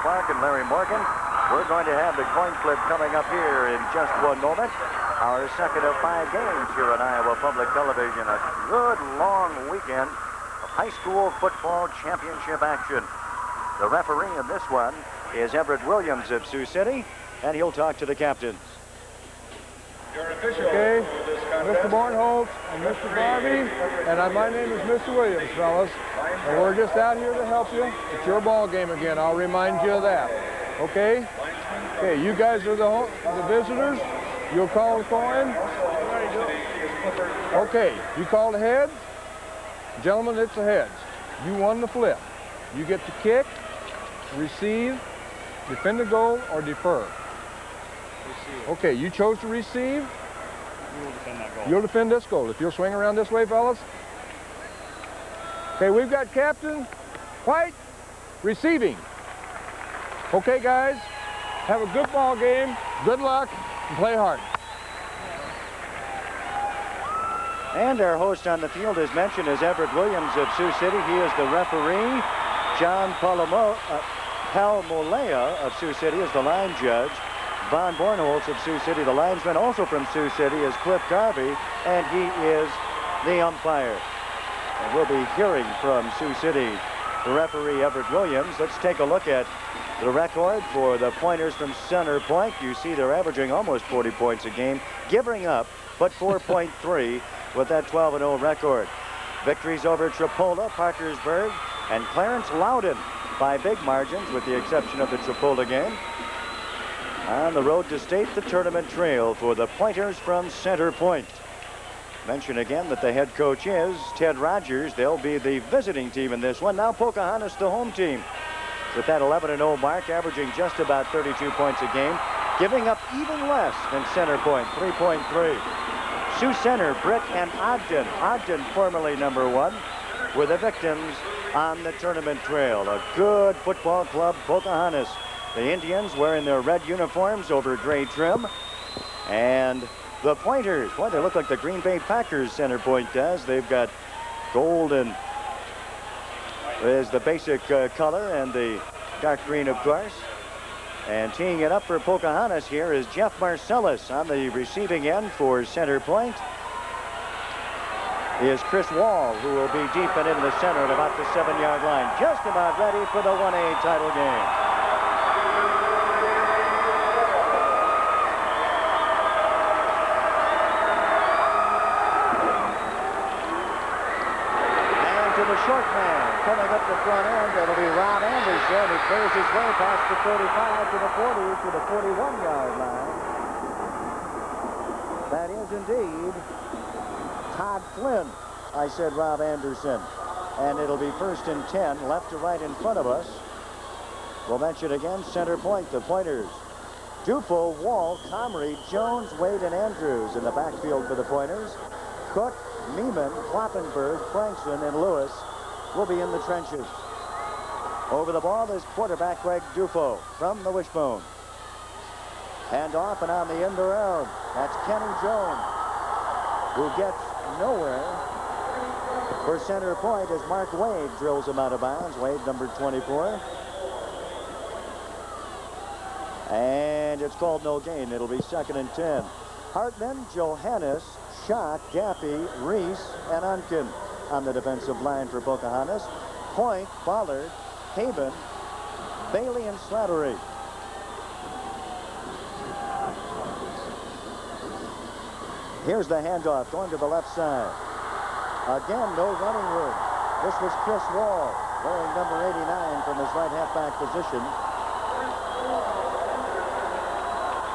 Clark and Larry Morgan. We're going to have the coin flip coming up here in just one moment. Our second of 5 games here on Iowa Public Television. A good long weekend of high school football championship action. The referee in this one is Everett Williams of Sioux City, and he'll talk to the captains. Okay, Mr. Barnholt and Mr. Garvey, and my name is Mr. Williams, fellas. And we're just out here to help you. It's your ball game again. I'll remind you of that. Okay? Okay, you guys are the visitors. You'll call the coin. Okay, you call the heads. Gentlemen, it's the heads. You won the flip. You get to kick, receive, defend the goal, or defer. Okay, you chose to receive. You will defend that goal. You'll defend this goal. If you'll swing around this way, fellas. Okay, we've got Captain White receiving. Okay, guys, have a good ball game. Good luck, and play hard. And our host on the field, as mentioned, is Everett Williams of Sioux City. He is the referee. John Palmolea of Sioux City is the line judge. Von Bornholz of Sioux City, the linesman, also from Sioux City, is Cliff Garvey, and he is the umpire. And we'll be hearing from Sioux City, the referee, Everett Williams. Let's take a look at the record for the Pointers from Center Point. You see they're averaging almost 40 points a game, giving up but 4.3 with that 12-0 record. Victories over Tripolda, Parkersburg, and Clarence Loudon by big margins, with the exception of the Tripolda game. On the road to state, the tournament trail for the Pointers from Center Point. Mention again that the head coach is Ted Rogers. They'll be the visiting team in this one. Now Pocahontas, the home team, with that 11-0 mark, averaging just about 32 points a game, giving up even less than Center Point, 3.3. Sioux Center, Brick, and Ogden. Ogden, formerly #1, were the victims on the tournament trail. A good football club, Pocahontas. The Indians wearing their red uniforms over gray trim. And the Pointers, boy, they look like the Green Bay Packers, Center Point does. They've got golden is the basic color, and the dark green, of course. And teeing it up for Pocahontas here is Jeff Marcellus. On the receiving end for Center Point is Chris Wall, who will be deep and in the center at about the 7-yard line. Just about ready for the 1A title game. Short man coming up the front end. It'll be Rob Anderson. He clears his way past the 35 to the 40 to the 41-yard line. That is indeed Todd Flynn. I said Rob Anderson. And it'll be 1st and 10, left to right in front of us. We'll mention again, Center Point, the Pointers. Dufo, Wall, Comrie, Jones, Wade, and Andrews in the backfield for the Pointers. Cook, Neiman, Kloppenberg, Frankson, and Lewis will be in the trenches. Over the ball is quarterback Greg Dufo from the wishbone. Hand off and on the end around. That's Kenny Jones, who gets nowhere for Center Point as Mark Wade drills him out of bounds. Wade, number 24. And it's called no gain. It'll be 2nd and 10. Hartman, Johannes, Schott, Gaffey, Reese, and Unkin on the defensive line for Pocahontas. Point, Ballard, Haben, Bailey, and Slattery. Here's the handoff going to the left side. Again, no running room. This was Chris Wall, wearing number 89 from his right halfback position.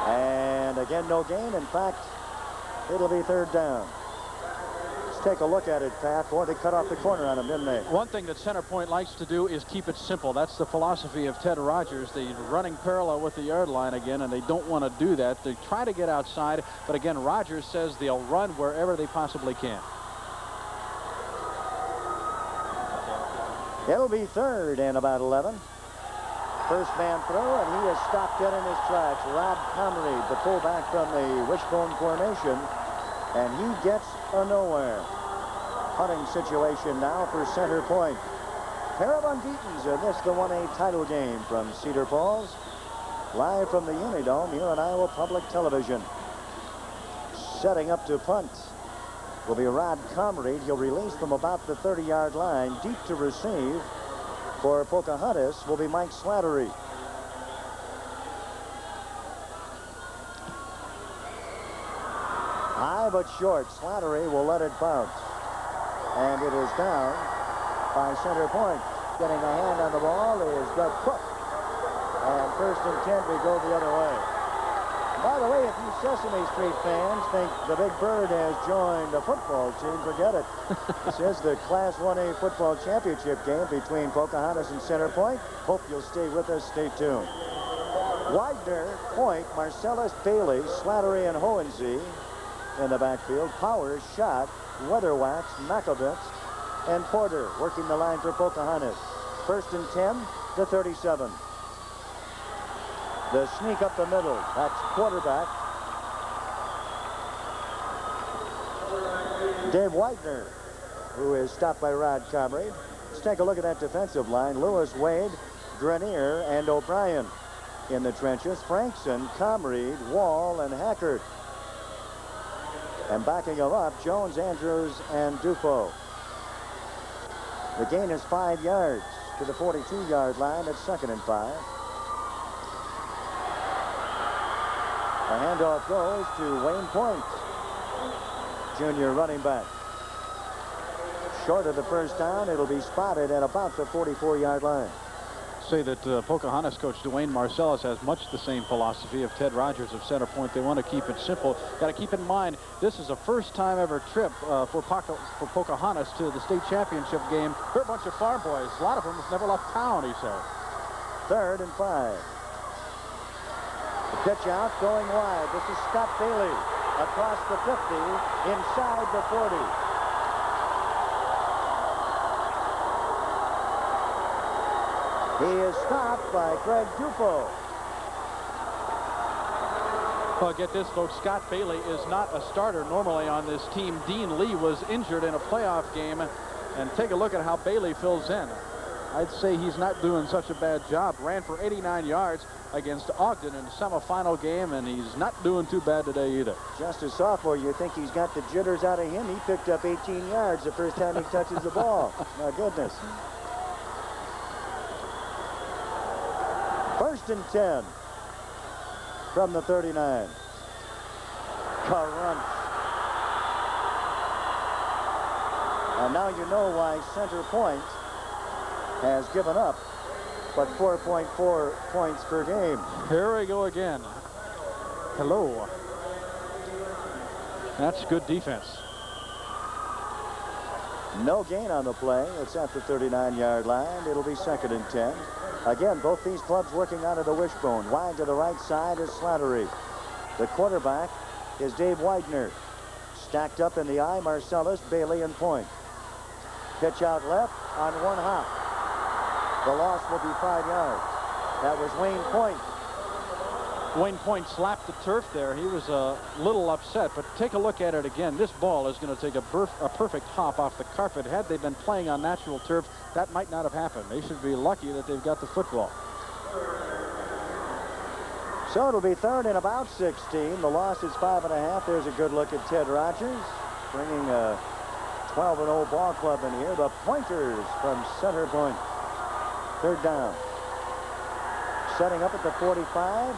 And again, no gain. In fact, it'll be 3rd down. Let's take a look at it, Pat. Boy, they cut off the corner on him, didn't they? One thing that Center Point likes to do is keep it simple. That's the philosophy of Ted Rogers. They're running parallel with the yard line again, and they don't want to do that. They try to get outside, but again, Rogers says they'll run wherever they possibly can. It'll be 3rd and about 11. First man throw, and he has stopped dead in his tracks. Rob Comrie, the fullback from the wishbone formation, and he gets a nowhere. Punting situation now for Center Point. pair of unbeatens in this, the 1A title game from Cedar Falls. Live from the Unidome here on Iowa Public Television. Setting up to punt will be Rod Comrade. He'll release from about the 30-yard line. Deep to receive for Pocahontas will be Mike Slattery. High but short. Slattery will let it bounce. And it is down by center point. Getting a hand on the ball is Doug Cook. And 1st and 10, we go the other way. By the way, if you Sesame Street fans think the Big Bird has joined the football team, forget it. This is the Class 1A football championship game between Pocahontas and Center Point. Hope you'll stay with us. Stay tuned. Widener, Point, Marcellus, Bailey, Slattery, and Hohensee in the backfield. Powers, Schott, Weatherwax, Makovitz, and Porter working the line for Pocahontas. 1st and 10 to 37. The sneak up the middle. That's quarterback Dave Widener, who is stopped by Rod Comrade. Let's take a look at that defensive line. Lewis, Wade, Grenier, and O'Brien in the trenches. Frankson, Comrade, Wall, and Hackert. And backing them up, Jones, Andrews, and Dufault. The gain is 5 yards to the 42-yard line at 2nd and 5. The handoff goes to Wayne Point, junior running back. Short of the first down, it'll be spotted at about the 44-yard line. Say that Pocahontas coach Dwayne Marcellus has much the same philosophy of Ted Rogers of Center Point. They want to keep it simple. Got to keep in mind, this is a first-time ever trip for Pocahontas to the state championship game. They're a bunch of farm boys. A lot of them have never left town, he said. 3rd and 5. The pitch out, going wide. This is Scott Bailey across the 50, inside the 40. He is stopped by Greg Dufault. Well, get this, folks. Scott Bailey is not a starter normally on this team. Dean Lee was injured in a playoff game. And take a look at how Bailey fills in. I'd say he's not doing such a bad job. Ran for 89 yards against Ogden in the semifinal game, and he's not doing too bad today either. Just a sophomore, you think he's got the jitters out of him. He picked up 18 yards the first time he touches the ball. My goodness. 1st and 10 from the 39. Crunch. And now you know why Center Point has given up but 4.4 points per game. Here we go again. Hello. That's good defense. No gain on the play. It's at the 39-yard line. It'll be 2nd and 10. Again, both these clubs working out of the wishbone. Wide to the right side is Slattery. The quarterback is Dave Widener. Stacked up in the eye, Marcellus, Bailey, and Point. Pitch out left on one hop. The loss will be 5 yards. That was Wayne Point. Wayne Point slapped the turf there. He was a little upset, but take a look at it again. This ball is going to take a perfect hop off the carpet. Had they been playing on natural turf, that might not have happened. They should be lucky that they've got the football. So it'll be 3rd and about 16. The loss is 5.5. There's a good look at Ted Rogers, bringing a 12-0 ball club in here. The Pointers from Center Point. 3rd down. Setting up at the 45.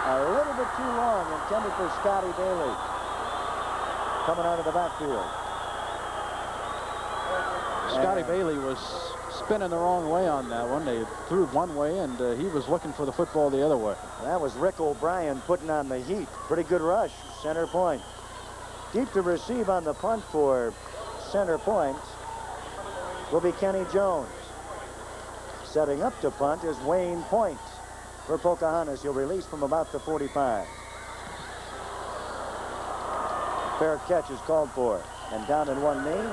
A little bit too long, intended for Scotty Bailey. Coming out of the backfield. Scotty Bailey was spinning the wrong way on that one. They threw one way, and he was looking for the football the other way. That was Rick O'Brien putting on the heat. Pretty good rush, Center Point. Deep to receive on the punt for Center Point will be Kenny Jones. Setting up to punt is Wayne Point for Pocahontas. He'll release from about the 45. Fair catch is called for. And down in one knee.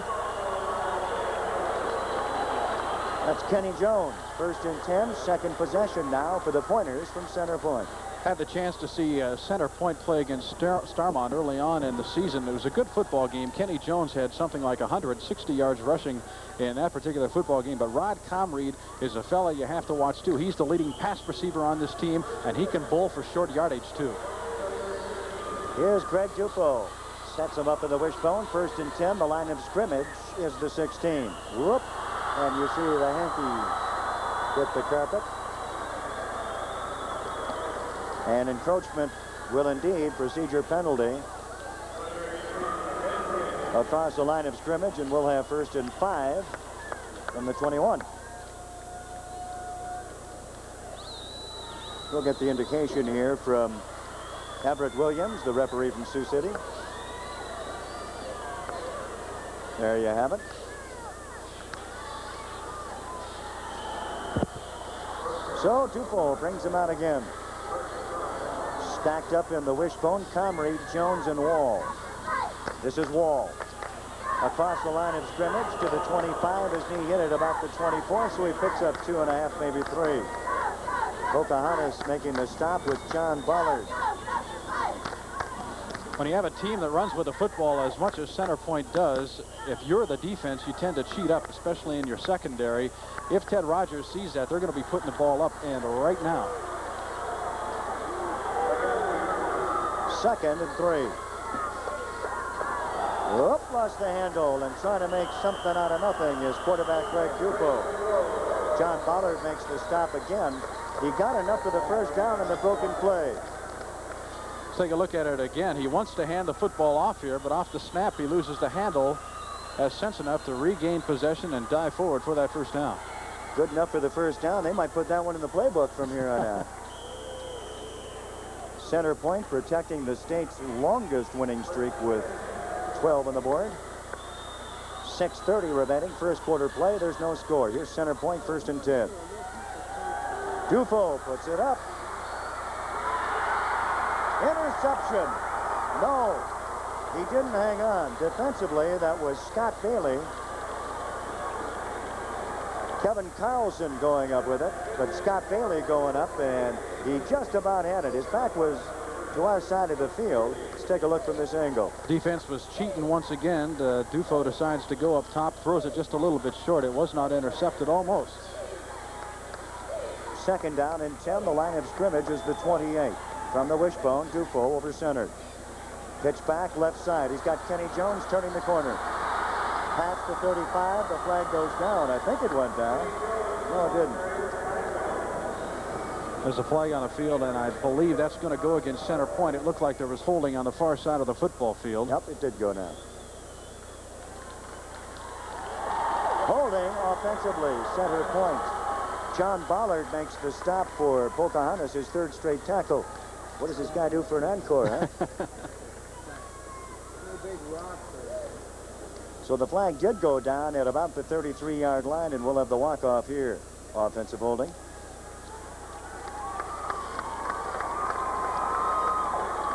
That's Kenny Jones. 1st and 10. Second possession now for the Pointers from Center Point. Had the chance to see Center Point play against Starmont early on in the season. It was a good football game. Kenny Jones had something like 160 yards rushing in that particular football game. But Rod Comrie is a fella you have to watch, too. He's the leading pass receiver on this team, and he can bowl for short yardage, too. Here's Greg Dupo. Sets him up in the wishbone. 1st and 10. The line of scrimmage is the 16. Whoop. And you see the hanky hit the carpet. And encroachment will indeed, procedure penalty, across the line of scrimmage, and we'll have 1st and 5 from the 21. We'll get the indication here from Everett Williams, the referee from Sioux City. There you have it. So Dupo brings him out again. Stacked up in the wishbone, Comrie, Jones, and Wall. This is Wall. Across the line of scrimmage to the 25. His knee hit at about the 24, so he picks up 2.5, maybe 3. Pocahontas making the stop with John Ballard. When you have a team that runs with the football as much as Center Point does, if you're the defense, you tend to cheat up, especially in your secondary. If Ted Rogers sees that, they're going to be putting the ball up, and right now. 2nd and 3. Whoop, lost the handle, and trying to make something out of nothing is quarterback Greg Dupo. John Ballard makes the stop again. He got enough for the 1st down in the broken play. Let's take a look at it again. He wants to hand the football off here, but off the snap, he loses the handle. Has sense enough to regain possession and dive forward for that 1st down. Good enough for the 1st down. They might put that one in the playbook from here on out. Center Point protecting the state's longest winning streak with 12 on the board. 6:30 remaining, 1st quarter play. There's no score. Here's Center Point, 1st and 10. Dupo puts it up. Interception. No, he didn't hang on. Defensively, that was Scott Bailey. Kevin Carlson going up with it, but Scott Bailey going up, and he just about had it. His back was to our side of the field. Let's take a look from this angle. Defense was cheating once again. Dupo decides to go up top, throws it just a little bit short. It was not intercepted almost. 2nd down and 10. The line of scrimmage is the 28. From the wishbone, Dupo over center. Pitch back left side. He's got Kenny Jones turning the corner. Past the 35, the flag goes down. I think it went down. No, it didn't. There's a flag on the field, and I believe that's going to go against Center Point. It looked like there was holding on the far side of the football field. Yep, it did go down. Holding offensively, Center Point. John Ballard makes the stop for Pocahontas, his 3rd straight tackle. What does this guy do for an encore, huh? So the flag did go down at about the 33-yard line, and we'll have the walk-off here. Offensive holding.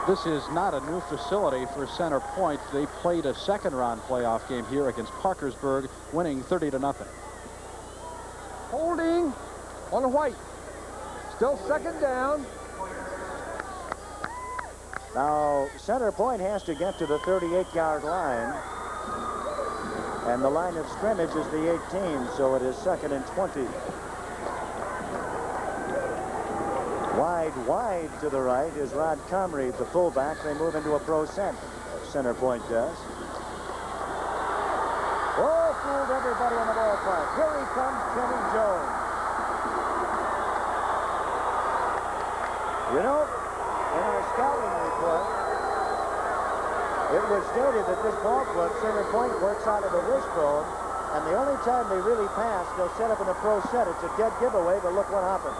This is not a new facility for Center Point. They played a 2nd-round playoff game here against Parkersburg, winning 30-0. Holding on the white. Still 2nd down. Now, Center Point has to get to the 38-yard line. And the line of scrimmage is the 18, so it is 2nd and 20. Wide to the right is Rod Comrie, the fullback. They move into a pro set. Center Point does. Oh, fooled everybody in the ballpark. Here he comes, Kenny Jones. You know, in our scouting report, it was stated that this ball club, Center Point, works out of the wishbone, and the only time they really pass, they'll set up in a pro set. It's a dead giveaway, but look what happened.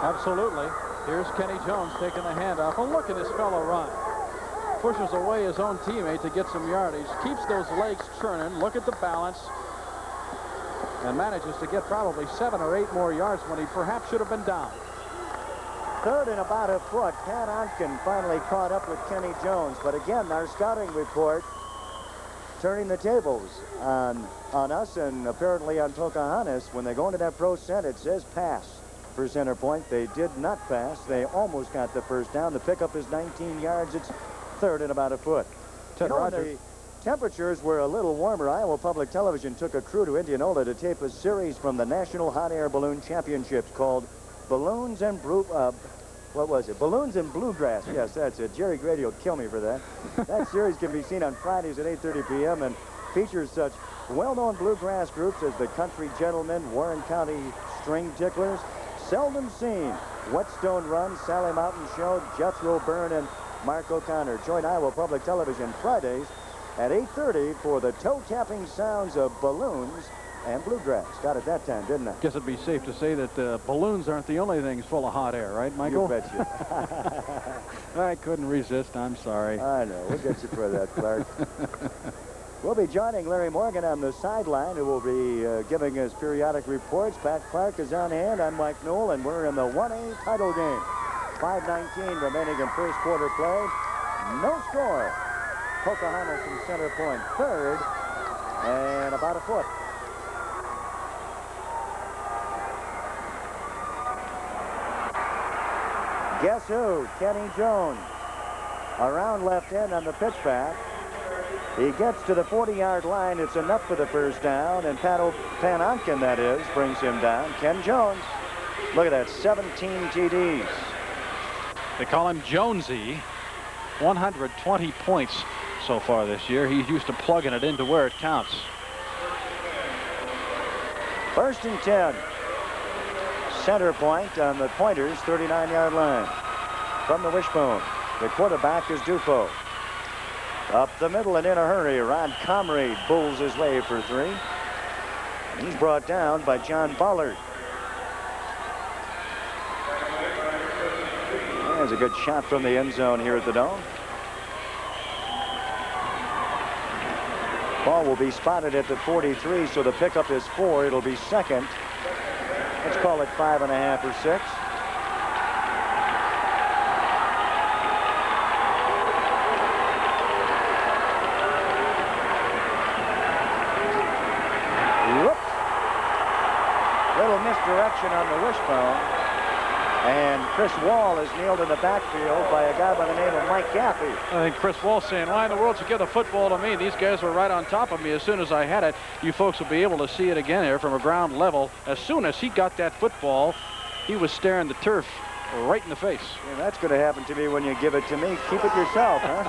Absolutely. Here's Kenny Jones taking the handoff. Oh, look at this fellow run. Pushes away his own teammate to get some yardage. Keeps those legs churning. Look at the balance. And manages to get probably 7 or 8 more yards when he perhaps should have been down. 3rd and about a foot. Pat Onken finally caught up with Kenny Jones. But again, our scouting report turning the tables on us and apparently on Pocahontas. When they go into that pro set, it says pass. for Center Point. They did not pass. They almost got the first down. The pickup is 19 yards. It's third and about a foot. Ted Rogers. The temperatures were a little warmer. Iowa Public Television took a crew to Indianola to tape a series from the National Hot Air Balloon Championships called Balloons and what was it? Balloons and Bluegrass. Yes, that's it. Jerry Grady will kill me for that. That series can be seen on Fridays at 8:30 p.m. and features such well-known bluegrass groups as the Country Gentlemen, Warren County String Ticklers, Seldom Seen, Whetstone Run, Sally Mountain Show, Jethro Byrne, and Mark O'Connor. Join Iowa Public Television Fridays at 8:30 for the toe-tapping sounds of balloons and bluegrass. Got it that time, didn't I? Guess it'd be safe to say that balloons aren't the only things full of hot air, right, Michael? You betcha. I couldn't resist. I'm sorry. I know. We'll get you for that, Clark. We'll be joining Larry Morgan on the sideline, who will be giving us periodic reports. Pat Clark is on hand. I'm Mike Newell, and we're in the 1A title game. 5:19 remaining in first quarter play. No score. Pocahontas from Center Point, third, and about a foot. Guess who? Kenny Jones. Around left end on the pitchback. He gets to the 40-yard line. It's enough for the first down, and Panonkin, that is, brings him down. Ken Jones. Look at that, 17 TDs. They call him Jonesy. 120 points so far this year. He's used to plugging it into where it counts. First and 10. Center Point on the Pointers' 39-yard line. From the wishbone, the quarterback is Dufo. Up the middle and in a hurry, Rod Comrie bulls his way for 3. He's brought down by John Ballard. There's a good shot from the end zone here at the Dome. Ball will be spotted at the 43, so the pickup is 4. It'll be second. Let's call it 5.5 or 6. Whoops. Little misdirection on the wishbone. And Chris Wall is nailed in the backfield by a guy by the name of Mike Gaffey. I think Chris Wall saying, why in the world should give the football to me? These guys were right on top of me as soon as I had it. You folks will be able to see it again here from a ground level. As soon as he got that football, he was staring the turf right in the face. Yeah, that's going to happen to me when you give it to me. Keep it yourself, huh?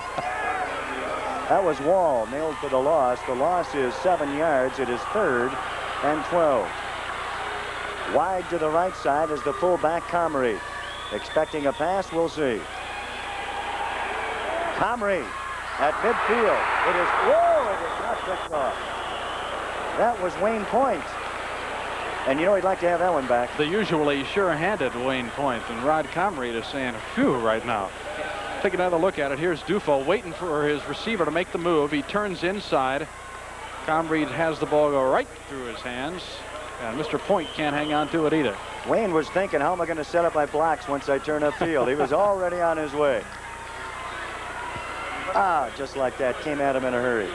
That was Wall, nailed for the loss. The loss is 7 yards. It is third and 12. Wide to the right side is the fullback Comrie. Expecting a pass, we'll see. Comrie at midfield. It is not picked off. That was Wayne Point. And you know he'd like to have that one back. The usually sure-handed Wayne Point, and Rod Comrie is saying, phew, right now. Take another look at it. Here's Dufo waiting for his receiver to make the move. He turns inside. Comrie has the ball go right through his hands. And Mr. Point can't hang on to it either. Wayne was thinking, how am I going to set up my blocks once I turn upfield? He was already on his way. Just like that, came at him in a hurry.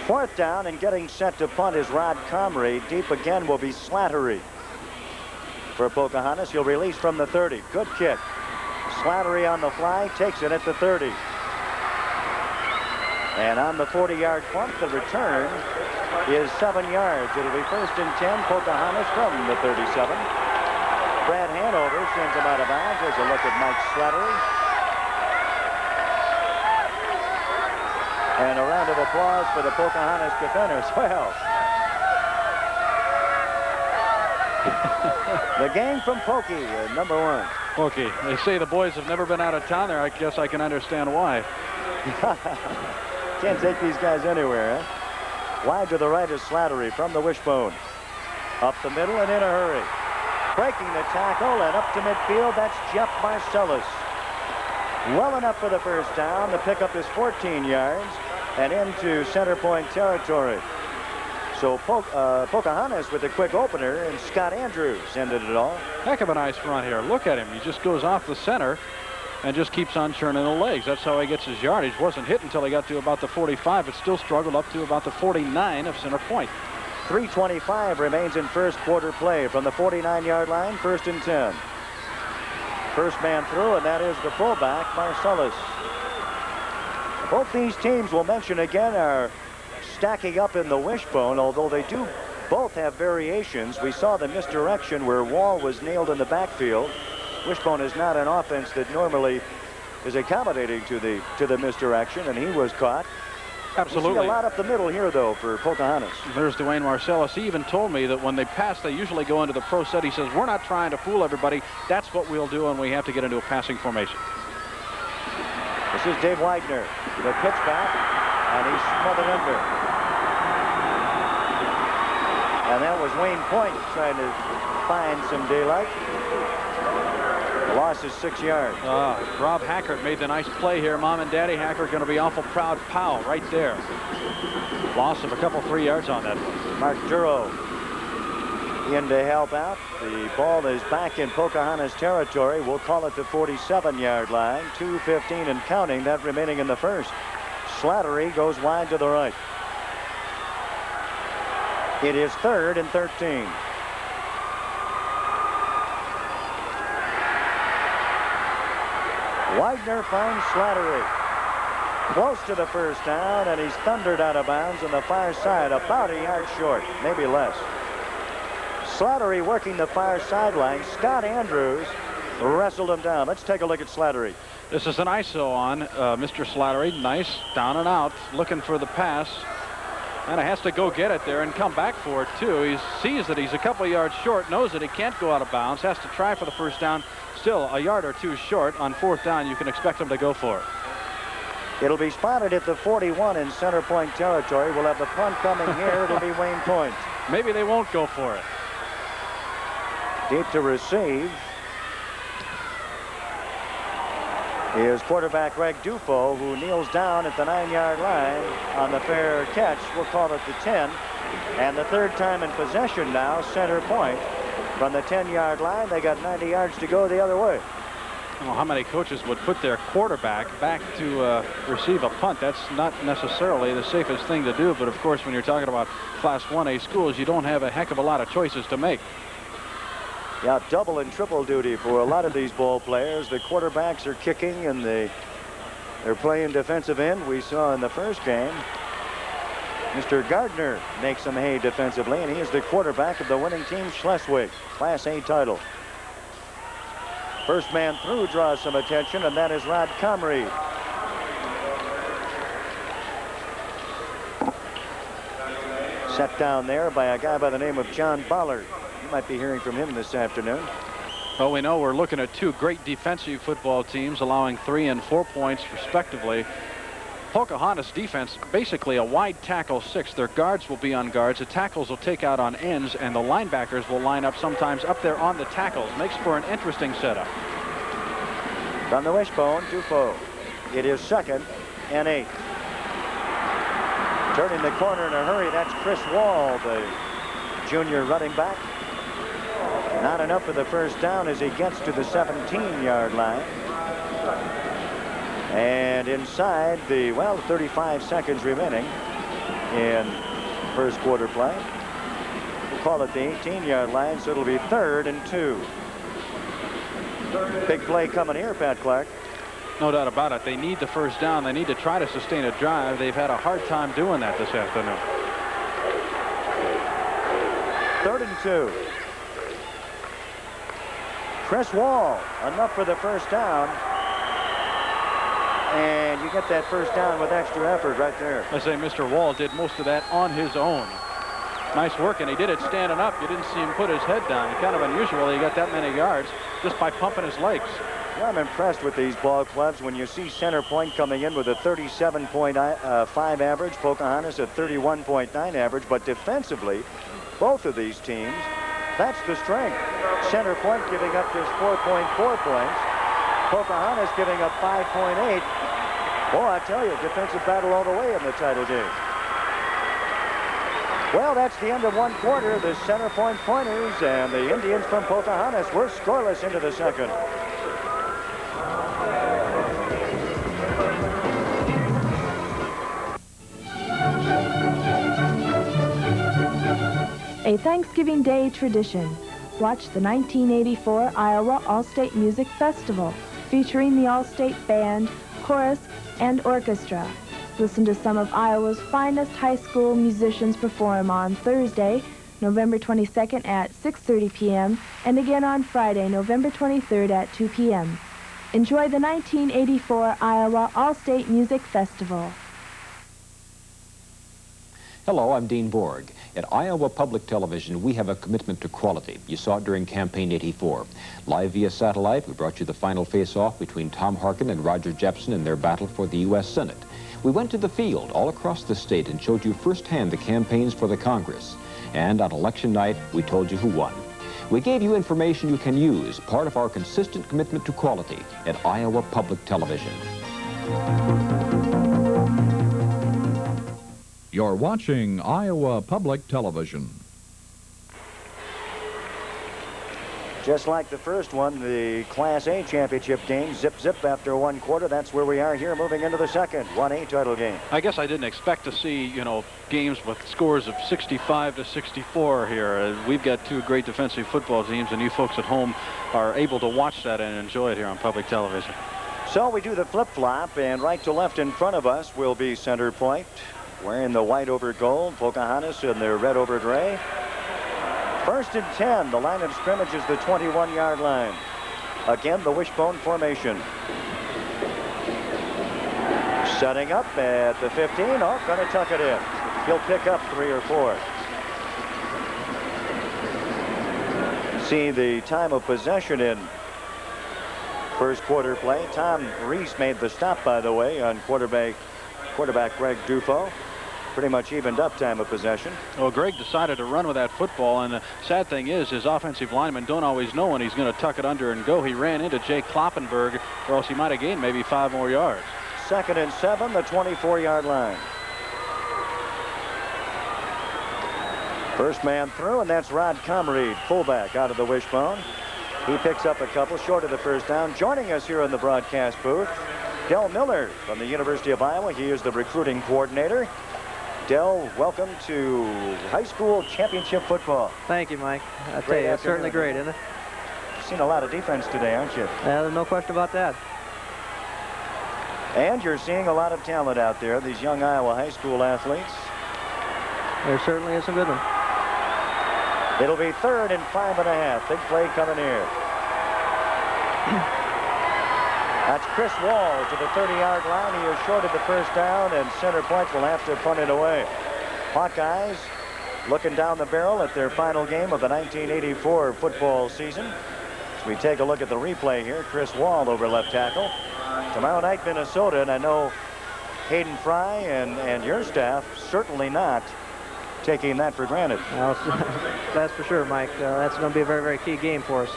Fourth down and getting set to punt is Rod Comrie. Deep again will be Slattery. For Pocahontas, he'll release from the 30. Good kick. Slattery on the fly, takes it at the 30. And on the 40-yard punt, the return is 7 yards. It'll be first and 10, Pocahontas from the 37. Brad Hanover sends him out of bounds. There's a look at Mike Slattery. And a round of applause for the Pocahontas defenders. Well, the gang from Pokey, number 1. Pokey. They say the boys have never been out of town there. I guess I can understand why. Can't take these guys anywhere, huh? Wide to the right is Slattery from the wishbone. Up the middle and in a hurry. Breaking the tackle and up to midfield, that's Jeff Marcellus. Well enough for the first down. The pickup is 14 yards and into Center Point territory. So Pocahontas with a quick opener, and Scott Andrews ended it all. Heck of a nice run here. Look at him. He just goes off the center and just keeps on churning the legs. That's how he gets his yardage. Wasn't hit until he got to about the 45, but still struggled up to about the 49 of Center Point. 3:25 remains in first quarter play from the 49-yard line, 1st and 10. First man through, and that is the fullback, Marcellus. Both these teams, we'll mention again, are stacking up in the wishbone, although they do both have variations. We saw the misdirection where Wall was nailed in the backfield. Wishbone is not an offense that normally is accommodating to the misdirection, and he was caught. Absolutely. We see a lot up the middle here, though, for Pocahontas. There's Dwayne Marcellus. He even told me that when they pass, they usually go into the pro set. He says, we're not trying to fool everybody. That's what we'll do, and we have to get into a passing formation. This is Dave Widener. The pitch back, and he's smothered under. And that was Wayne Point trying to find some daylight. The loss is 6 yards. Rob Hackert made the nice play here. Mom and Daddy Hackert going to be awful proud. Powell right there. Loss of a couple, 3 yards on that one. Mark Duro in to help out. The ball is back in Pocahontas territory. We'll call it the 47-yard line. 2:15 and counting, that remaining in the first. Slattery goes wide to the right. It is 3rd and 13. Widener finds Slattery close to the first down, and he's thundered out of bounds on the far side, about a yard short, maybe less. Slattery working the far sideline. Scott Andrews wrestled him down. Let's take a look at Slattery. This is an ISO on Mr. Slattery. Nice down and out, looking for the pass. And he has to go get it there and come back for it, too. He sees that he's a couple yards short, knows that he can't go out of bounds, has to try for the first down. Still a yard or two short. On 4th down, you can expect him to go for it. It'll be spotted at the 41 in center point territory. We'll have the punt coming here. It'll be Wayne Point. Maybe they won't go for it. Deep to receive is quarterback Greg Dufo, who kneels down at the 9-yard line on the fair catch. We'll call it the 10. And the 3rd time in possession now, center point. From the 10-yard line, they got 90 yards to go the other way. I don't know how many coaches would put their quarterback back to receive a punt. That's not necessarily the safest thing to do. But, of course, when you're talking about Class 1A schools, you don't have a heck of a lot of choices to make. Yeah, double and triple duty for a lot of these ball players. The quarterbacks are kicking, and they're playing defensive end. We saw in the first game, Mr. Gardner makes some hay defensively, and he is the quarterback of the winning team, Schleswig, Class A title. First man through draws some attention, and that is Rod Comrie. Set down there by a guy by the name of John Ballard. You might be hearing from him this afternoon. Well, we know we're looking at two great defensive football teams, allowing 3 and 4 points respectively. Pocahontas defense, basically a wide tackle 6. Their guards will be on guards. The tackles will take out on ends, and the linebackers will line up sometimes up there on the tackles. Makes for an interesting setup. From the wishbone, Dufo. It is 2nd and 8. Turning the corner in a hurry, that's Chris Wall, the junior running back. Not enough for the first down as he gets to the 17-yard line. And inside the, 35 seconds remaining in first quarter play. We'll call it the 18-yard line, so it'll be 3rd and 2. Big play coming here, Pat Clark. No doubt about it. They need the first down. They need to try to sustain a drive. They've had a hard time doing that this afternoon. 3rd and 2. Chris Wall, enough for the first down. And you get that first down with extra effort right there. I say Mr. Wall did most of that on his own. Nice work, and he did it standing up. You didn't see him put his head down. Kind of unusual he got that many yards just by pumping his legs. Yeah, I'm impressed with these ball clubs. When you see center point coming in with a 37.5 average, Pocahontas at 31.9 average, but defensively, both of these teams, that's the strength. Center point giving up just 4.4 points. Pocahontas giving up 5.8. Boy, I tell you, defensive battle all the way in the title game. Well, that's the end of one quarter. The center point pointers and the Indians from Pocahontas were scoreless into the second. a Thanksgiving Day tradition. Watch the 1984 Iowa All-State Music Festival, featuring the All-State Band, Chorus, and Orchestra. Listen to some of Iowa's finest high school musicians perform on Thursday, November 22nd at 6:30 p.m. and again on Friday, November 23rd at 2 p.m. Enjoy the 1984 Iowa All-State Music Festival. Hello, I'm Dean Borg. At Iowa Public Television, we have a commitment to quality. You saw it during Campaign 84. Live via satellite, we brought you the final face-off between Tom Harkin and Roger Jepson in their battle for the U.S. Senate. We went to the field all across the state and showed you firsthand the campaigns for the Congress. And on election night, we told you who won. We gave you information you can use, part of our consistent commitment to quality at Iowa Public Television. You're watching Iowa Public Television. Just like the first one, the Class A championship game, zip after one quarter. That's where we are here, moving into the second 1A title game. I guess I didn't expect to see, you know, games with scores of 65 to 64 here. We've got two great defensive football teams, and you folks at home are able to watch that and enjoy it here on public television. So we do the flip-flop, and right to left in front of us will be center point, wearing the white over gold, Pocahontas in their red over gray. First and 10, the line of scrimmage is the 21-yard line. Again, the wishbone formation. Setting up at the 15. Oh, going to tuck it in. He'll pick up 3 or 4. See the time of possession in first quarter play. Tom Reese made the stop, by the way, on quarterback Greg Dufo. Pretty much evened up time of possession. Well, Greg decided to run with that football, and the sad thing is his offensive linemen don't always know when he's going to tuck it under and go. He ran into Jake Kloppenberg, or else he might have gained maybe 5 more yards. Second and 7, the 24-yard line. First man through, and that's Rod Comreed, fullback, out of the wishbone. He picks up a couple short of the first down. Joining us here in the broadcast booth, Del Miller from the University of Iowa. He is the recruiting coordinator. Del, welcome to high school championship football. Thank you, Mike. I tell you, it's certainly great, isn't it? You've seen a lot of defense today, aren't you? There's no question about that. And you're seeing a lot of talent out there, these young Iowa high school athletes. There certainly is some good ones. It'll be 3rd and 5.5. Big play coming here. That's Chris Wall to the 30-yard line. He is short of the first down, and center point will have to punt it away. Hawkeyes looking down the barrel at their final game of the 1984 football season. As we take a look at the replay here, Chris Wall over left tackle. Tomorrow night, Minnesota, and I know Hayden Fry and your staff certainly not taking that for granted. Well, that's for sure, Mike. That's going to be a very, very key game for us.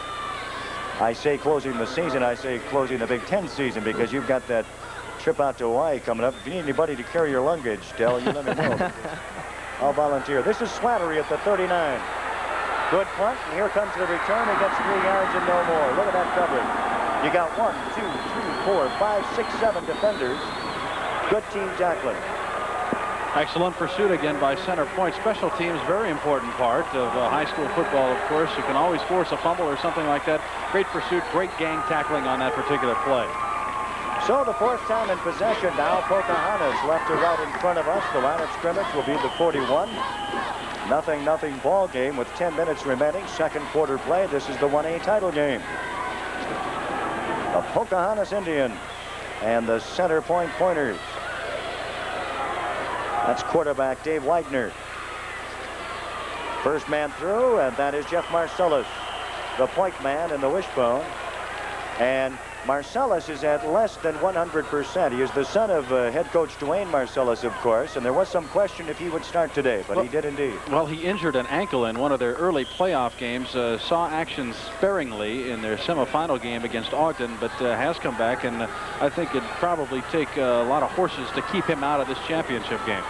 I say closing the season, I say closing the Big Ten season, because you've got that trip out to Hawaii coming up. If you need anybody to carry your luggage, Del, you let me know. I'll volunteer. This is Slattery at the 39. Good punt, and here comes the return. He gets 3 yards and no more. Look at that coverage. You got 1, 2, 3, 4, 5, 6, 7 defenders. Good team tackling. Excellent pursuit again by center point. Special teams, very important part of high school football, of course. You can always force a fumble or something like that. Great pursuit, great gang tackling on that particular play. So the 4th time in possession now. Pocahontas left to right in front of us. The line of scrimmage will be the 41. Nothing ball game with 10 minutes remaining. Second quarter play. This is the 1A title game. The Pocahontas Indian and the center point Pointers. That's quarterback Dave Widener. First man through, and that is Jeff Marcellus, the point man in the wishbone. And Marcellus is at less than 100%. He is the son of head coach Dwayne Marcellus, of course, and there was some question if he would start today, but he did indeed. Well, he injured an ankle in one of their early playoff games, saw action sparingly in their semifinal game against Ogden, but has come back, and I think it'd probably take a lot of horses to keep him out of this championship game.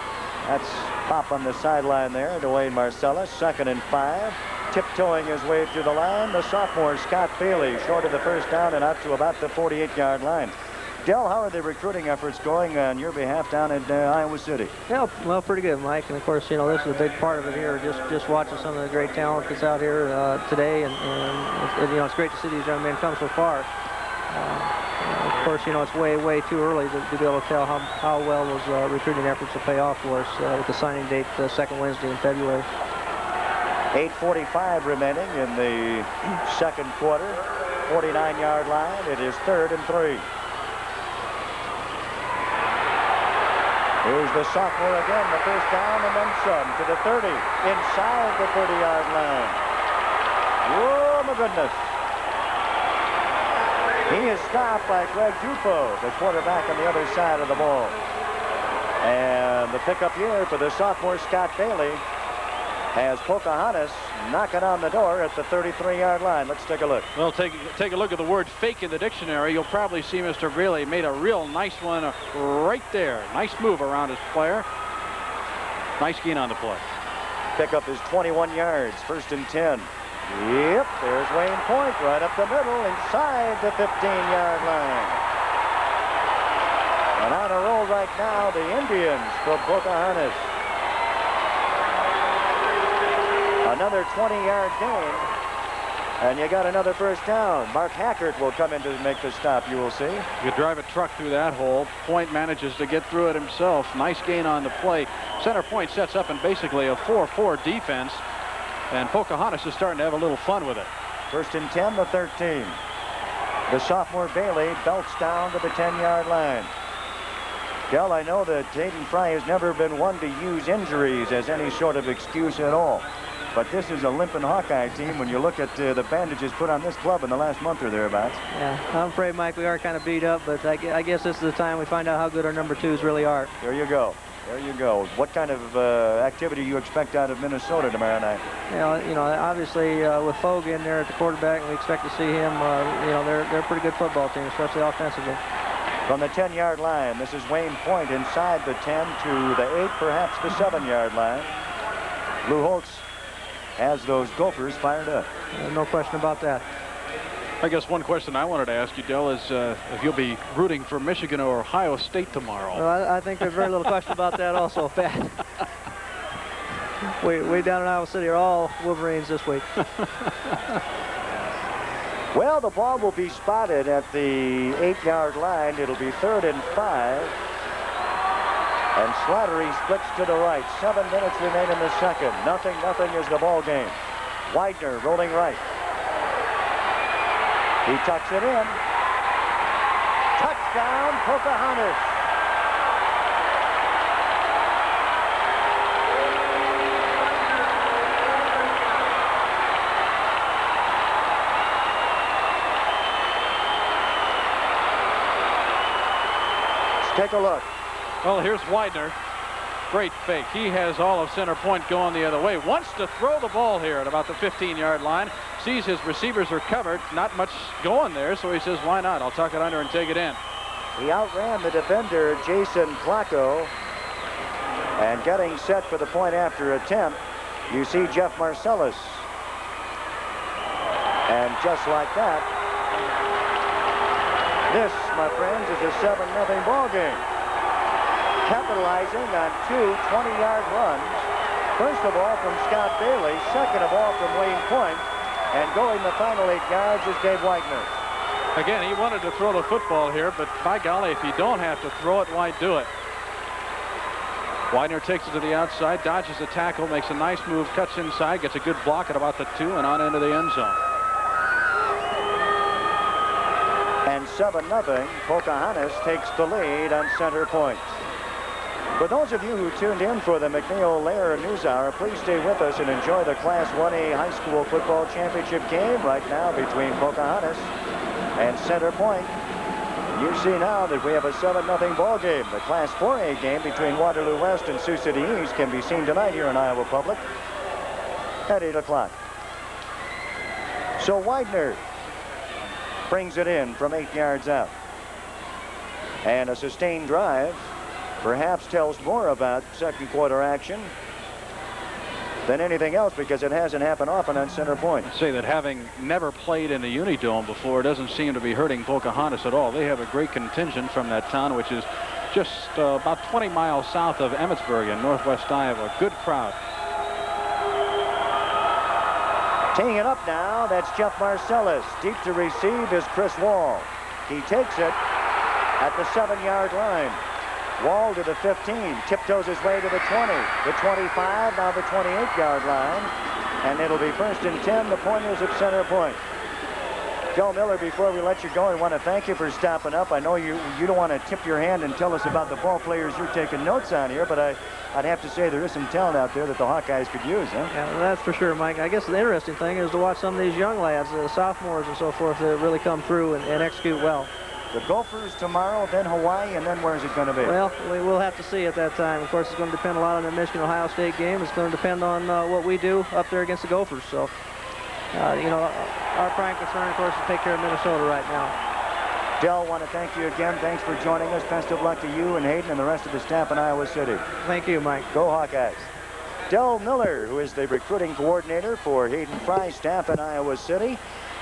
That's pop on the sideline there, Dwayne Marcellus. 2nd and 5. Tiptoeing his way through the line, the sophomore Scott Bailey, short of the first down and out to about the 48-yard line. Del, how are the recruiting efforts going on your behalf down in Iowa City? Yeah, well, pretty good, Mike. And of course, you know, this is a big part of it here. Just watching some of the great talent that's out here today, and you know, it's great to see these young men come so far. Of course, you know, it's way too early to be able to tell how well those recruiting efforts will pay off for us with the signing date the second Wednesday in February. 8:45 remaining in the second quarter. 49-yard line. It is 3rd and 3. Here's the sophomore again, the first down and then some to the 30, inside the 30-yard line. Oh, my goodness. He is stopped by Greg Dupo, the quarterback on the other side of the ball. And the pickup here for the sophomore Scott Bailey has Pocahontas knocking on the door at the 33-yard line. Let's take a look. Well, take a look at the word fake in the dictionary. You'll probably see Mr. Bailey made a real nice one right there. Nice move around his player. Nice gain on the play. Pickup is 21 yards, 1st and 10. Yep, there's Wayne Point right up the middle inside the 15-yard line. And on a roll right now, the Indians from Pocahontas. Another 20-yard gain, and you got another first down. Mark Hackert will come in to make the stop, you will see. You drive a truck through that hole. Point manages to get through it himself. Nice gain on the play. Center Point sets up in basically a 4-4 defense, and Pocahontas is starting to have a little fun with it. 1st and 10, the 13. The sophomore Bailey belts down to the 10-yard line. Del, I know that Hayden Fry has never been one to use injuries as any sort of excuse at all. But this is a limping Hawkeye team when you look at the bandages put on this club in the last month or thereabouts. Yeah, I'm afraid, Mike, we are kind of beat up, but I guess this is the time we find out how good our number 2s really are. There you go. There you go. What kind of activity you expect out of Minnesota tomorrow night? You know, obviously with Fogue in there at the quarterback, and we expect to see him. You know, they're a pretty good football team, especially offensively. From the 10-yard line, this is Wayne Point inside the 10 to the 8, perhaps the 7-yard line. Lou Holtz has those Gophers fired up. No question about that. I guess one question I wanted to ask you, Del, is if you'll be rooting for Michigan or Ohio State tomorrow. Well, I think there's very little question about that also, Pat. we down in Iowa City are all Wolverines this week. Well, the ball will be spotted at the 8-yard line. It'll be 3rd and 5. And Slattery splits to the right. 7 minutes remain in the second. Nothing is the ball game. Widener rolling right. He tucks it in. Touchdown, Pocahontas. Let's take a look. Well, here's Widener. Great fake. He has all of Center Point going the other way. Wants to throw the ball here at about the 15-yard line. Sees his receivers are covered. Not much going there, so he says, why not? I'll tuck it under and take it in. He outran the defender, Jason Placco. And getting set for the point after attempt, you see Jeff Marcellus. And just like that, this, my friends, is a 7-0 ball game. Capitalizing on 2 20-yard runs. First of all from Scott Bailey, second of all from Wayne Point, and going the final 8 yards is Dave Wagner. Again, he wanted to throw the football here, but by golly, if you don't have to throw it, why do it? Widener takes it to the outside, dodges a tackle, makes a nice move, cuts inside, gets a good block at about the 2 and on into the end zone. And 7-0, Pocahontas takes the lead on Center Point. For those of you who tuned in for the McNeil-Lair News Hour, please stay with us and enjoy the Class 1A High School Football Championship game right now between Pocahontas and Center Point. You see now that we have a 7-0 ball game. The Class 4A game between Waterloo West and Sioux City East can be seen tonight here in Iowa Public at 8 o'clock. So Widener brings it in from 8 yards out. And a sustained drive perhaps tells more about second quarter action. than anything else because it hasn't happened often on center point. Say that having never played in the Unidome before doesn't seem to be hurting Pocahontas at all. They have a great contingent from that town, which is just about 20 miles south of Emmitsburg in northwest Iowa. Good crowd. Teeing it up now, that's Jeff Marcellus. Deep to receive is Chris Wall. He takes it at the 7-yard line. Wall to the 15, tiptoes his way to the 20, the 25, now the 28-yard line, and it'll be 1st and 10. The Pointers at center point. Joe Miller, before we let you go, I want to thank you for stopping up. I know you don't want to tip your hand and tell us about the ball players you're taking notes on here, but I'd have to say there is some talent out there that the Hawkeyes could use, huh? Yeah, that's for sure, Mike. I guess the interesting thing is to watch some of these young lads, the sophomores and so forth, that really come through and execute well. The Gophers tomorrow, then Hawaii, and then where's it going to be? Well, we will have to see at that time. Of course, it's going to depend a lot on the Michigan-Ohio State game. It's going to depend on what we do up there against the Gophers. So, you know, our prime concern, of course, is to take care of Minnesota right now. Del, want to thank you again. Thanks for joining us. Best of luck to you and Hayden and the rest of the staff in Iowa City. Thank you, Mike. Go Hawkeyes. Del Miller, who is the recruiting coordinator for Hayden Fry's staff in Iowa City,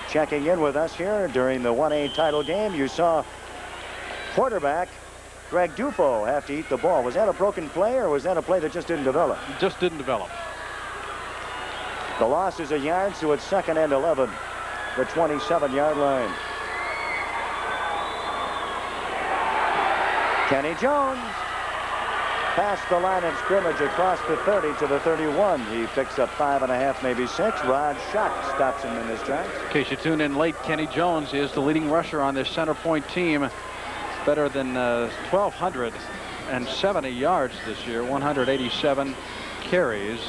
checking in with us here during the 1A title game. You saw quarterback Greg Dufo have to eat the ball. Was that a broken play, or was that a play that just didn't develop? Just didn't develop. The loss is a yard, so it's 2nd and 11. The 27-yard line. Kenny Jones past the line of scrimmage across the 30 to the 31. He picks up 5.5, maybe 6. Rod Schuck stops him in his tracks. In case you tuned in late, Kenny Jones is the leading rusher on this center point team. Better than 1,270 yards this year, 187 carries,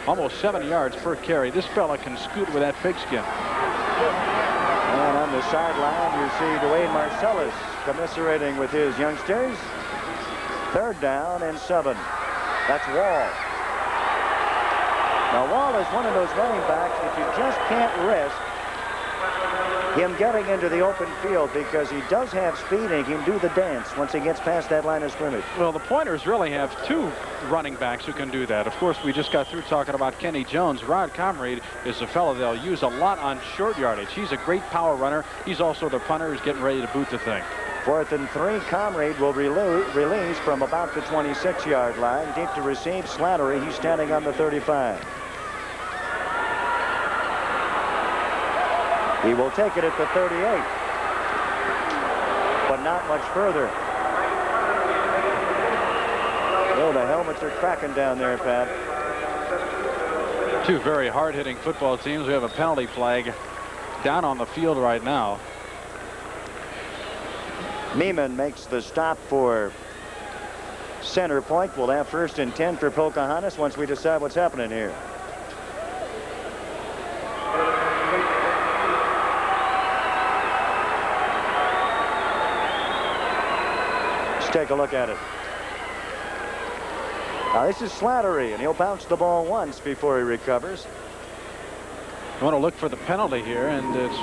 almost 7 yards per carry. This fella can scoot with that pigskin. And on the sideline, you see Dwayne Marcellus commiserating with his youngsters. 3rd down and 7. That's Wall. Now, Wall is one of those running backs that you just can't risk him getting into the open field because he does have speed and he can do the dance once he gets past that line of scrimmage. Well, the Pointers really have 2 running backs who can do that. Of course, we just got through talking about Kenny Jones. Rod Comrade is a fellow they'll use a lot on short yardage. He's a great power runner. He's also the punter who's getting ready to boot the thing. 4th and 3. Comrade will release from about the 26-yard line. Deep to receive. Slattery. He's standing on the 35. He will take it at the 38, but not much further. Oh, the helmets are cracking down there, Pat. 2 very hard-hitting football teams. We have a penalty flag down on the field right now. Meeman makes the stop for center point. We'll have 1st and 10 for Pocahontas once we decide what's happening here. Let's take a look at it. Now this is Slattery, and he'll bounce the ball once before he recovers. You want to look for the penalty here, and it's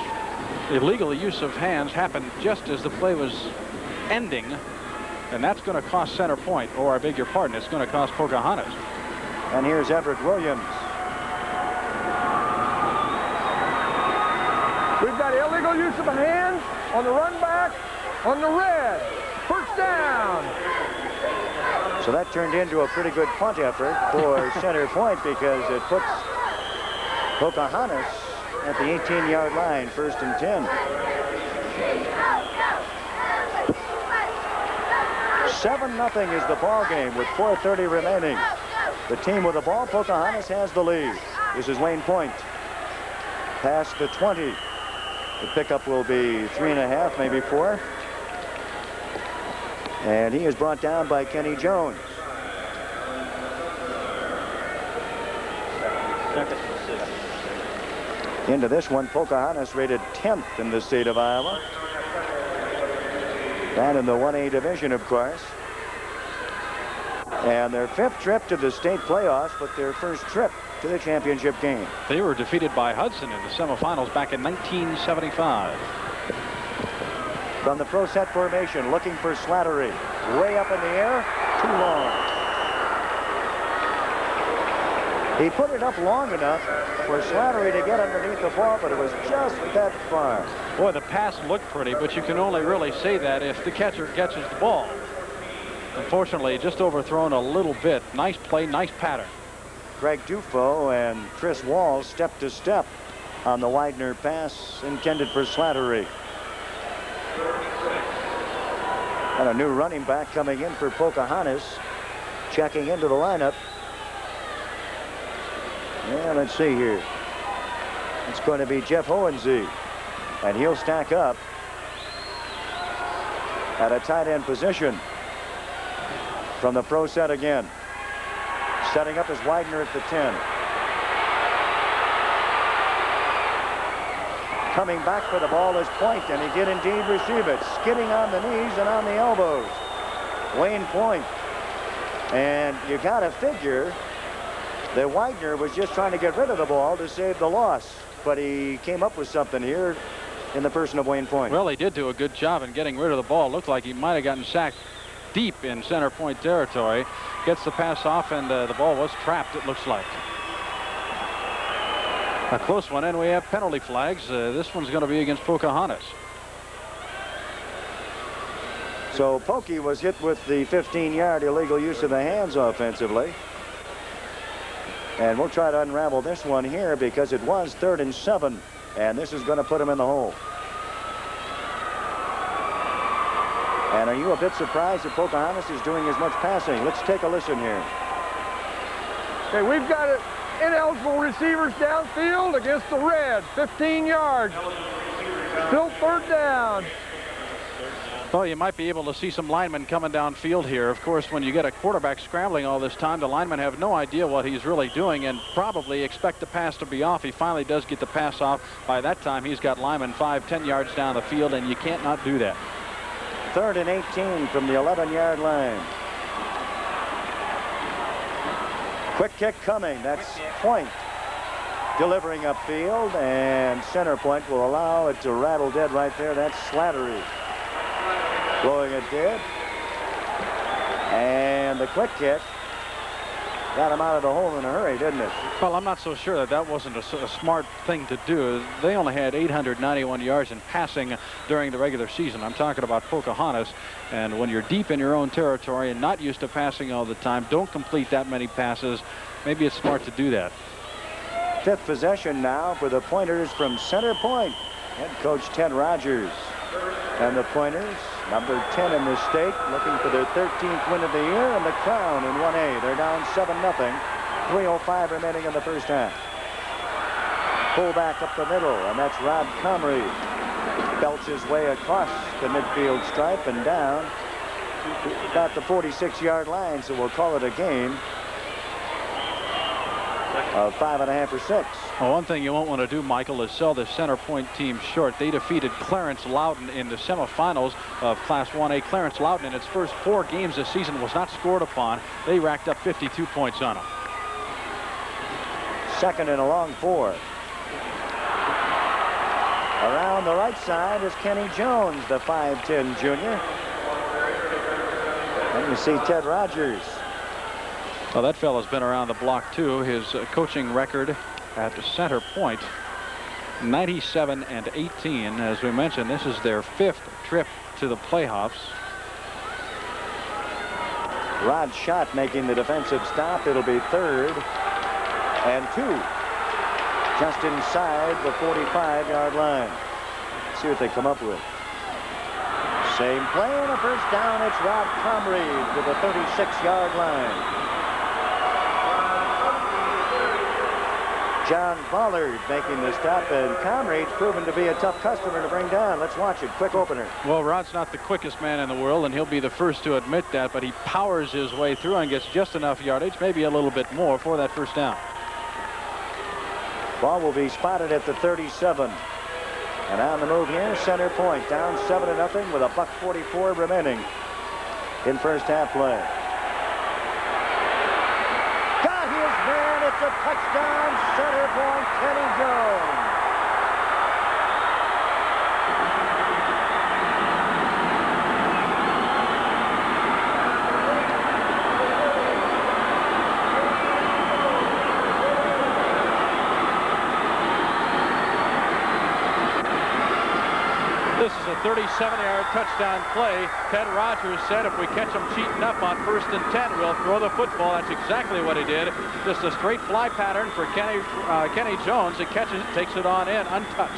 illegal use of hands happened just as the play was ending, and that's going to cost center point, or I beg your pardon, it's going to cost Pocahontas. And here's Everett Williams. We've got illegal use of hands on the run back on the red. 1st down. So that turned into a pretty good punt effort for center point because it puts Pocahontas at the 18-yard line, 1st and 10. 7-0 is the ball game with 4:30 remaining. The team with the ball, Pocahontas has the lead. This is Wayne Point. Past the 20. The pickup will be 3.5, maybe 4. And he is brought down by Kenny Jones. Into this one, Pocahontas rated 10th in the state of Iowa. And in the 1A division, of course. And their 5th trip to the state playoffs, but their 1st trip to the championship game. They were defeated by Hudson in the semifinals back in 1975. From the pro set formation, looking for Slattery. Way up in the air, too long. He put it up long enough for Slattery to get underneath the ball, but it was just that far. Boy, the pass looked pretty, but you can only really say that if the catcher catches the ball. Unfortunately, just overthrown a little bit. Nice play, nice pattern. Greg Dufo and Chris Wall step to step on the Widener pass intended for Slattery. And a new running back coming in for Pocahontas, checking into the lineup. Yeah, let's see here. It's going to be Jeff Hohensee, and he'll stack up at a tight end position from the pro set again. Setting up as Widener at the 10. Coming back for the ball is Point, and he did indeed receive it. Skidding on the knees and on the elbows. Wayne Point. And you got to figure that Widener was just trying to get rid of the ball to save the loss. But he came up with something here in the person of Wayne Point. Well, he did do a good job in getting rid of the ball. Looked like he might have gotten sacked deep in center point territory. Gets the pass off, and the ball was trapped, it looks like. A close one, and we have penalty flags. This one's going to be against Pocahontas. So Pokey was hit with the 15-yard illegal use of the hands offensively. And we'll try to unravel this one here because it was 3rd and 7, and this is going to put him in the hole. And are you a bit surprised that Pocahontas is doing as much passing? Let's take a listen here. Okay, we've got it. Ineligible receivers downfield against the red. 15 yards. Still 3rd down. Well, you might be able to see some linemen coming downfield here. Of course, when you get a quarterback scrambling all this time, the linemen have no idea what he's really doing and probably expect the pass to be off. He finally does get the pass off. By that time, he's got linemen 5-10 yards down the field, and you can't not do that. 3rd and 18 from the 11-yard line. Quick kick coming. That's Point delivering upfield, and center point will allow it to rattle dead right there. That's Slattery blowing it dead. And the quick kick got him out of the hole in a hurry, didn't it? Well, I'm not so sure that that wasn't a smart thing to do. They only had 891 yards in passing during the regular season. I'm talking about Pocahontas. And when you're deep in your own territory and not used to passing all the time, don't complete that many passes. Maybe it's smart to do that. 5th possession now for the Pointers from center point. Head coach Ted Rogers. And the Pointers, number 10 in the state, looking for their 13th win of the year and the crown in 1A. They're down 7-0. 3:05 remaining in the first half. Pull back up the middle, and that's Rod Comrie. Belts his way across the midfield stripe and down about the 46-yard line, so we'll call it a game of 5.5 or 6. Well, one thing you won't want to do, Michael, is sell this center point team short. They defeated Clarence Loudon in the semifinals of Class 1A. Clarence Loudon in its first 4 games this season was not scored upon. They racked up 52 points on them. 2nd and a long 4. Around the right side is Kenny Jones, the 5'10 junior. And you see Ted Rogers. Well, that fella's been around the block, too. His coaching record at the center point, 97-18. As we mentioned, this is their 5th trip to the playoffs. Rod Schott making the defensive stop. It'll be 3rd and 2. Just inside the 45-yard line. Let's see what they come up with. Same play and a first down. It's Rod Comrie to the 36-yard line. John Ballard making the stop, and Comrade's proven to be a tough customer to bring down. Let's watch it. Quick opener. Well, Rod's not the quickest man in the world, and he'll be the first to admit that, but he powers his way through and gets just enough yardage, maybe a little bit more, for that first down. Ball will be spotted at the 37. And on the move here, center point, down 7-0 with a $1:44 remaining in first half play. Got his man. It's a touchdown. Center point, Kenny Jones. This is a 37-yard touchdown play. Ted Rogers said if we catch them cheating up on 1st and 10, we'll throw the football. That's exactly what he did. Just a straight fly pattern for Kenny Jones. He catches it, takes it on in, untouched.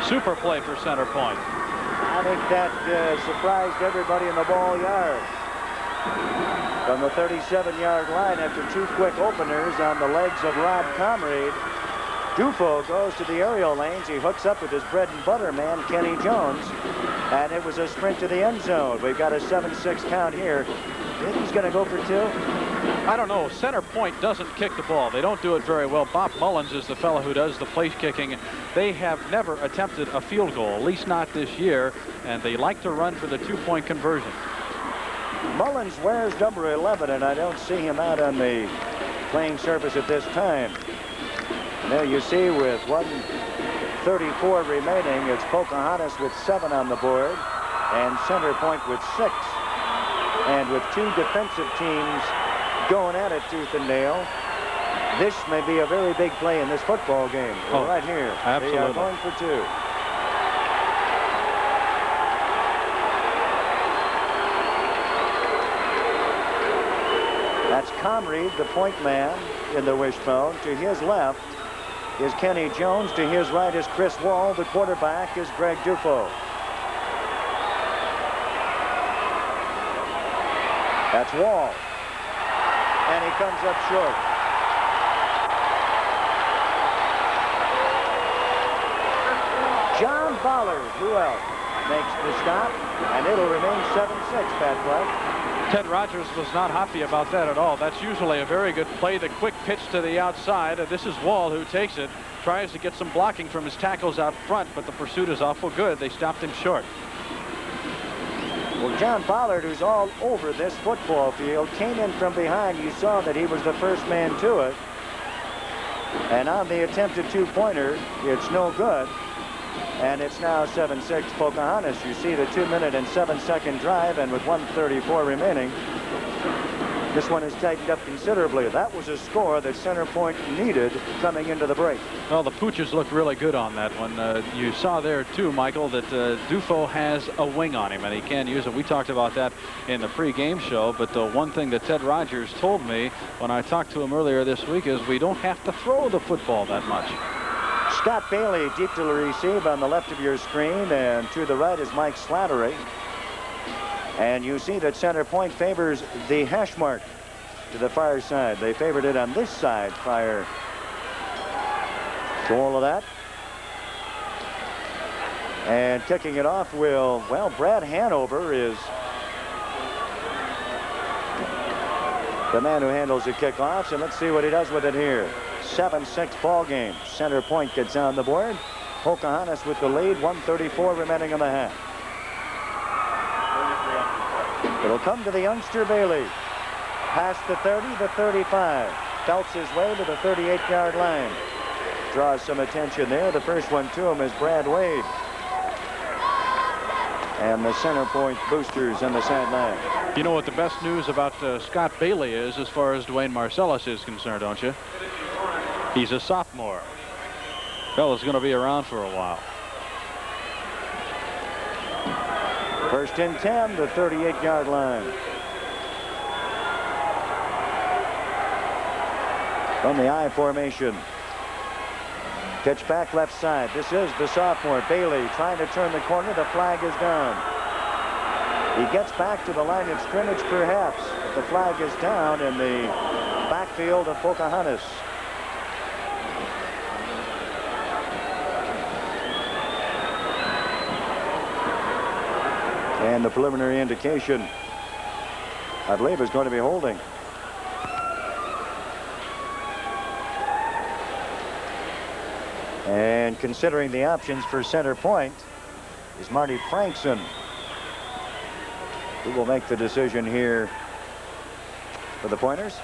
Super play for Center Point. I think that surprised everybody in the ball yard. From the 37-yard line after 2 quick openers on the legs of Rob Comrade, Dufo goes to the aerial lanes. He hooks up with his bread and butter man, Kenny Jones, and it was a sprint to the end zone. We've got a 7-6 count here. Think he's going to go for 2? I don't know. Center Point doesn't kick the ball. They don't do it very well. Bob Mullins is the fellow who does the place kicking. They have never attempted a field goal, at least not this year, and they like to run for the 2-point conversion. Mullins wears number 11, and I don't see him out on the playing surface at this time. And there you see, with 1:34 remaining, it's Pocahontas with 7 on the board and Center Point with 6. And with 2 defensive teams going at it tooth and nail, this may be a very big play in this football game. Right here. Absolutely. They are going for 2. That's Comrie, the point man in the wishbone. To his left is Kenny Jones. To his right is Chris Wall. The quarterback is Greg Dufo. That's Wall. And he comes up short. John Ballard, who else, makes the stop, and it'll remain 7-6, Pat Clark. Ted Rogers was not happy about that at all. That's usually a very good play. The quick pitch to the outside. This is Wall who takes it, tries to get some blocking from his tackles out front, but the pursuit is awful good. They stopped him short. Well, John Ballard, who's all over this football field, came in from behind. You saw that he was the first man to it. And on the attempted 2-pointer, it's no good. And it's now 7-6 Pocahontas. You see the 2-minute and 7-second drive, and with 1:34 remaining, this one is tightened up considerably. That was a score that Center Point needed coming into the break. Well, the Poochers looked really good on that one. You saw there, too, Michael, that Dufo has a wing on him, and he can use it. We talked about that in the pre-game show, but the one thing that Ted Rogers told me when I talked to him earlier this week is we don't have to throw the football that much. Scott Bailey deep to receive on the left of your screen, and to the right is Mike Slattery. And you see that Center Point favors the hash mark to the far side. They favored it on this side prior to all of that. And kicking it off will, well, Brad Hanover is the man who handles the kickoffs, and let's see what he does with it here. 7-6 ball game. Center Point gets on the board. Pocahontas with the lead. 1:34 remaining in the half. It'll come to the youngster Bailey. Past the 30, the 35. Belts his way to the 38-yard line. Draws some attention there. The first one to him is Brad Wade. And the Center Point boosters on the sideline. You know what the best news about Scott Bailey is as far as Dwayne Marcellus is concerned, don't you? He's a sophomore. Fella's going to be around for a while. First and 10, the 38-yard line. From the I formation. Pitch back left side. This is the sophomore Bailey trying to turn the corner. The flag is down. He gets back to the line of scrimmage perhaps, but the flag is down in the backfield of Pocahontas. And the preliminary indication, I believe, is going to be holding. And considering the options for Center Point is Marty Frankson, who will make the decision here for the Pointers.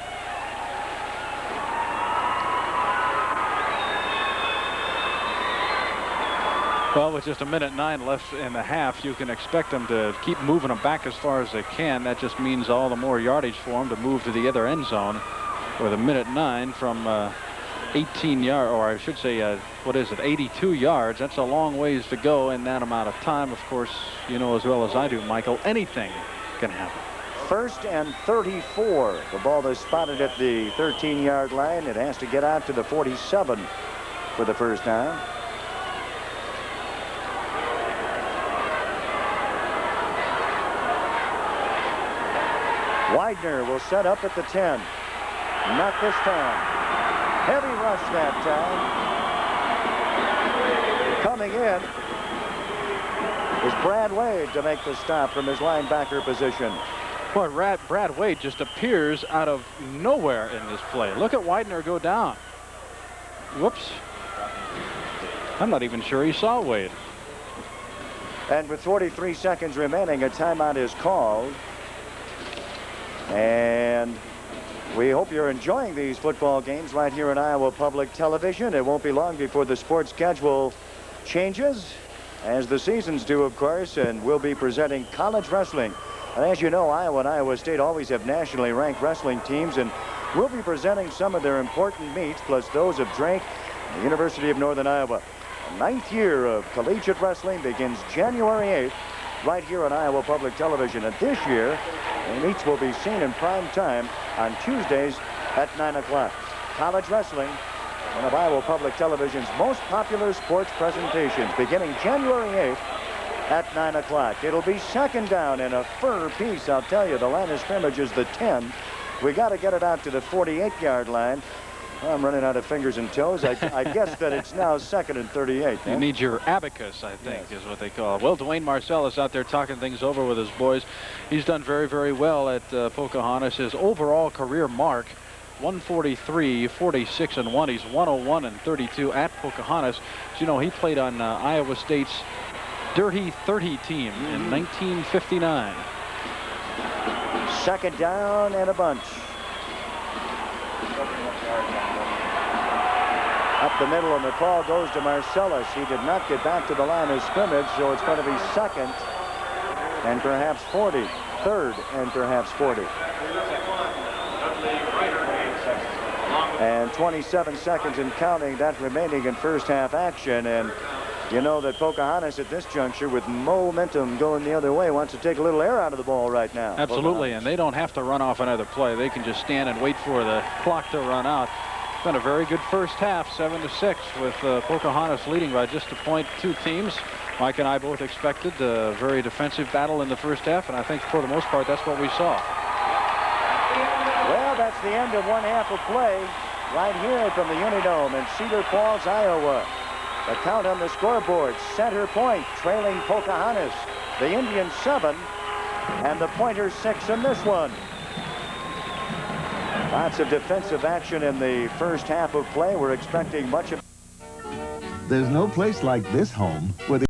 Well, with just 1:09 left in the half, you can expect them to keep moving them back as far as they can. That just means all the more yardage for them to move to the other end zone with 1:09 from 18 yards, or I should say what is it, 82 yards. That's a long ways to go in that amount of time. Of course, you know as well as I do, Michael, anything can happen. 1st and 34. The ball is spotted at the 13-yard line. It has to get out to the 47 for the first down. Widener will set up at the 10. Not this time. Heavy rush that time. Coming in is Brad Wade to make the stop from his linebacker position. Boy, Brad Wade just appears out of nowhere in this play. Look at Widener go down. Whoops. I'm not even sure he saw Wade. And with 43 seconds remaining, a timeout is called. And we hope you're enjoying these football games right here on Iowa Public Television. It won't be long before the sports schedule changes, as the seasons do, of course, and we'll be presenting college wrestling. And as you know, Iowa and Iowa State always have nationally ranked wrestling teams, and we'll be presenting some of their important meets, plus those of Drake and the University of Northern Iowa. The 9th year of collegiate wrestling begins January 8th right here on Iowa Public Television. And this year, the meets will be seen in prime time on Tuesdays at 9 o'clock. College wrestling, one of Iowa Public Television's most popular sports presentations, beginning January 8th at 9 o'clock. It'll be second down and a fur piece. I'll tell you, the line of scrimmage is the 10. We got to get it out to the 48-yard line. Well, I'm running out of fingers and toes. I guess that it's now 2nd and 38. You need your abacus, I think, is what they call it. Well, Dwayne Marcellus out there talking things over with his boys. He's done very, very well at Pocahontas. His overall career mark, 143, 46 and 1. He's 101 and 32 at Pocahontas. As you know, he played on Iowa State's Dirty 30 team in 1959. Second down and a bunch. Up the middle, and the call goes to Marcellus. He did not get back to the line of scrimmage, so it's going to be 2nd and perhaps 40. 3rd and perhaps 40. And 27 seconds and counting, that remaining in first half action. And you know that Pocahontas at this juncture, with momentum going the other way, wants to take a little air out of the ball right now. Absolutely, and they don't have to run off another play. They can just stand and wait for the clock to run out. It's been a very good first half, 7-6, with Pocahontas leading by just a point. Two teams. Mike and I both expected a very defensive battle in the first half, and I think for the most part that's what we saw. Well, that's the end of one half of play right here from the Unidome in Cedar Falls, Iowa. The count on the scoreboard: Center Point trailing Pocahontas, the Indians 7, and the Pointers 6 in this one. Lots of defensive action in the first half of play. We're expecting much of. There's no place like this home where the